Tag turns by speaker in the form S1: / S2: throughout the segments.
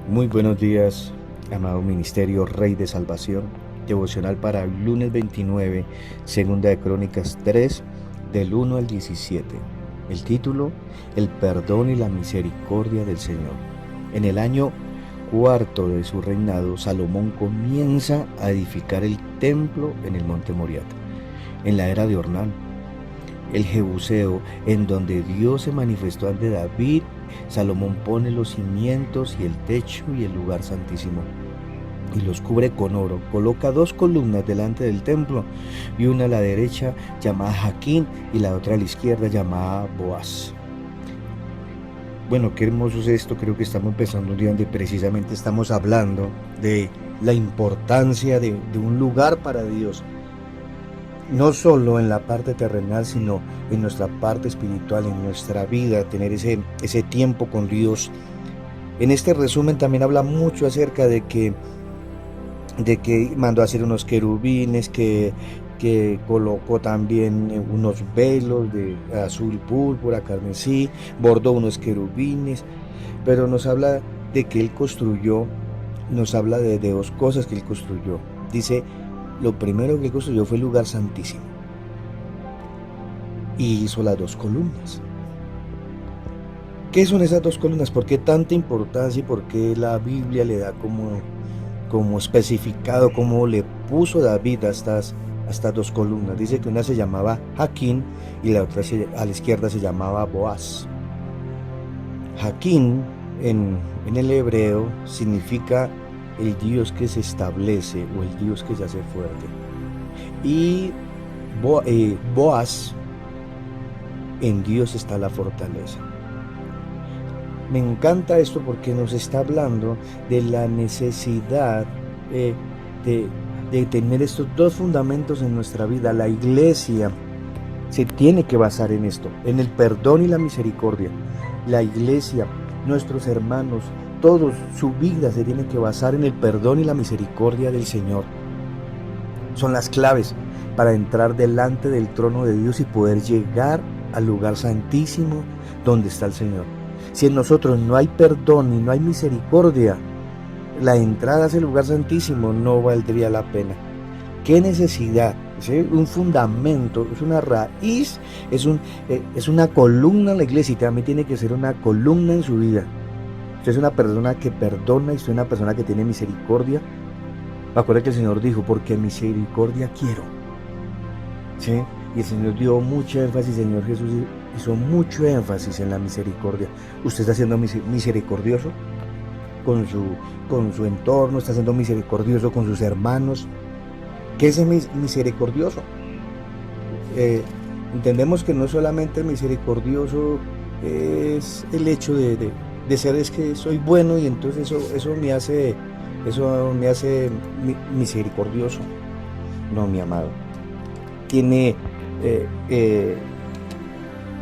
S1: Muy buenos días, amado Ministerio Rey de Salvación. Devocional para el lunes 29, Segunda de Crónicas 3, del 1 al 17. El título: El perdón y la misericordia del Señor. En el año cuarto de su reinado, Salomón comienza a edificar el templo en el monte Moriah, en la era de Ornán, el Jebuseo, en donde Dios se manifestó ante David. Salomón pone los cimientos y el techo y el lugar santísimo y los cubre con oro. Coloca dos columnas delante del templo, y una a la derecha llamada Jaquín y la otra a la izquierda llamada Boaz. Bueno, qué hermoso es esto. Creo que estamos empezando un día donde precisamente estamos hablando de la importancia de un lugar para Dios, no solo en la parte terrenal, sino en nuestra parte espiritual, en nuestra vida, tener ese tiempo con Dios. En este resumen también habla mucho acerca de que mandó a hacer unos querubines, que colocó también unos velos de azul púrpura, carmesí, bordó unos querubines, pero nos habla de que él construyó, nos habla de dos cosas que él construyó. Dice, lo primero que él construyó fue el lugar santísimo, y hizo las dos columnas. ¿Qué son esas dos columnas? ¿Por qué tanta importancia y por qué la Biblia le da como especificado, cómo le puso David a estas dos columnas? Dice que una se llamaba Jaquín y la otra a la izquierda se llamaba Boaz. Jaquín en el hebreo significa el Dios que se establece o el Dios que se hace fuerte. Y Boaz, en Dios está la fortaleza. Me encanta esto porque nos está hablando de la necesidad de tener estos dos fundamentos en nuestra vida. La iglesia se tiene que basar en esto, en el perdón y la misericordia. La iglesia, nuestros hermanos, todos, su vida se tiene que basar en el perdón y la misericordia del Señor. Son las claves para entrar delante del trono de Dios y poder llegar al lugar santísimo donde está el Señor. Si en nosotros no hay perdón y no hay misericordia, la entrada a ese lugar santísimo no valdría la pena. ¿Qué necesidad? ¿Sí? Un fundamento, es una raíz, es una columna en la iglesia, y también tiene que ser una columna en su vida. Usted es una persona que perdona y usted es una persona que tiene misericordia. Me acuerdo que el Señor dijo, porque misericordia quiero. ¿Sí? Y el Señor dio mucho énfasis, el Señor Jesús hizo mucho énfasis en la misericordia. ¿Usted está siendo misericordioso con su entorno? ¿Está siendo misericordioso con sus hermanos? ¿Qué es misericordioso? Entendemos que no solamente misericordioso es el hecho de ser, es que soy bueno y entonces eso me hace misericordioso. No, mi amado. Tiene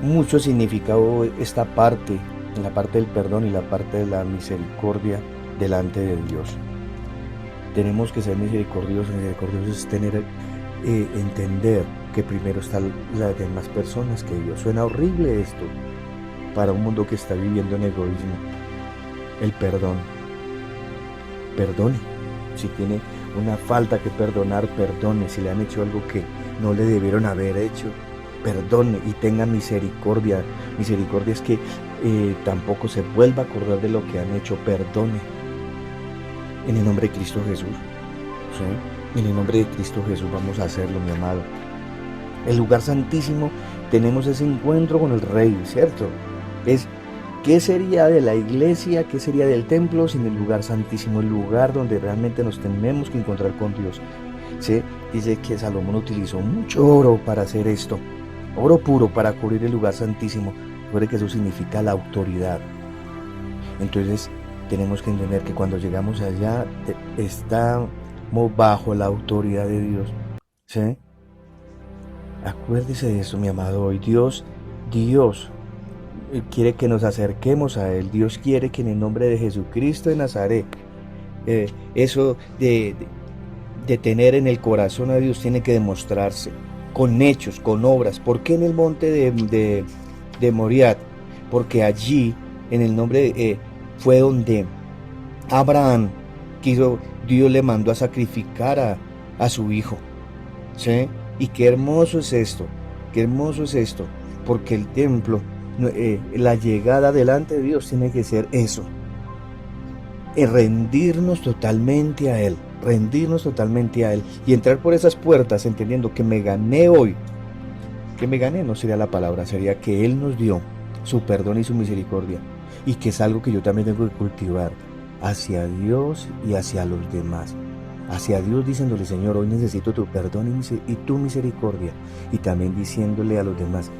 S1: mucho significado esta parte, en la parte del perdón y la parte de la misericordia delante de Dios. Tenemos que ser misericordiosos. Misericordiosos es entender que primero están las demás personas que Dios. Suena horrible esto para un mundo que está viviendo en egoísmo. El perdón. Perdone. Si tiene una falta que perdonar, perdone. Si le han hecho algo que no le debieron haber hecho, perdone y tenga misericordia. Misericordia es que tampoco se vuelva a acordar de lo que han hecho. Perdone. En el nombre de Cristo Jesús. ¿Sí? En el nombre de Cristo Jesús vamos a hacerlo, mi amado. El lugar santísimo, tenemos ese encuentro con el Rey, ¿cierto? ¿Qué sería de la iglesia? ¿Qué sería del templo sin el lugar santísimo? El lugar donde realmente nos tenemos que encontrar con Dios. ¿Sí? Dice que Salomón utilizó mucho oro para hacer esto. Oro puro para cubrir el lugar santísimo. Recuerde que eso significa la autoridad. Entonces, tenemos que entender que cuando llegamos allá, estamos bajo la autoridad de Dios. ¿Sí? Acuérdese de eso, mi amado. Hoy Dios quiere que nos acerquemos a Él. Dios quiere que en el nombre de Jesucristo de Nazaret, eso de tener en el corazón a Dios tiene que demostrarse con hechos, con obras. ¿Por qué en el monte de Moriah? Porque allí, en el nombre fue donde Abraham Dios le mandó a sacrificar a su hijo, ¿sí? Y qué hermoso es esto, qué hermoso es esto, porque el templo, la llegada delante de Dios tiene que ser eso, rendirnos totalmente a Él, rendirnos totalmente a Él y entrar por esas puertas entendiendo que me gané hoy, que me gané no sería la palabra, sería que Él nos dio su perdón y su misericordia y que es algo que yo también tengo que cultivar hacia Dios y hacia los demás. Hacia Dios diciéndole, Señor, hoy necesito tu perdón y tu misericordia. Y también diciéndole a los demás,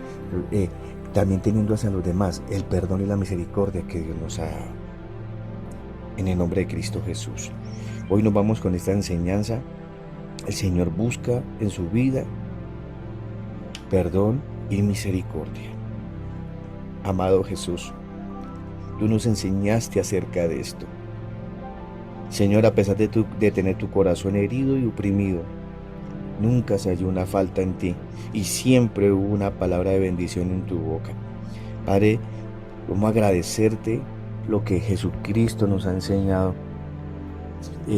S1: también teniendo hacia los demás el perdón y la misericordia que Dios nos ha dado. En el nombre de Cristo Jesús. Hoy nos vamos con esta enseñanza. El Señor busca en su vida perdón y misericordia. Amado Jesús, tú nos enseñaste acerca de esto. Señor, a pesar de tener tu corazón herido y oprimido, nunca se halló una falta en ti y siempre hubo una palabra de bendición en tu boca. Padre, vamos a agradecerte lo que Jesucristo nos ha enseñado.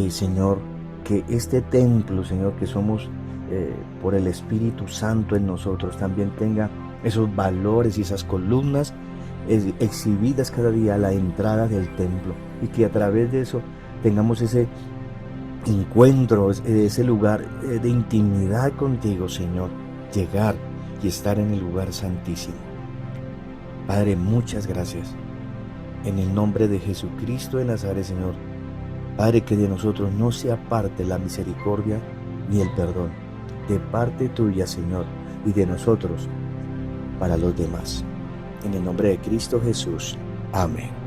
S1: Señor, que este templo, Señor, que somos por el Espíritu Santo en nosotros, también tenga esos valores y esas columnas exhibidas cada día a la entrada del templo y que a través de eso tengamos ese encuentro, ese lugar de intimidad contigo, Señor, llegar y estar en el lugar santísimo. Padre, muchas gracias. En el nombre de Jesucristo de Nazaret, Señor. Padre, que de nosotros no se aparte la misericordia ni el perdón. De parte tuya, Señor, y de nosotros para los demás. En el nombre de Cristo Jesús. Amén.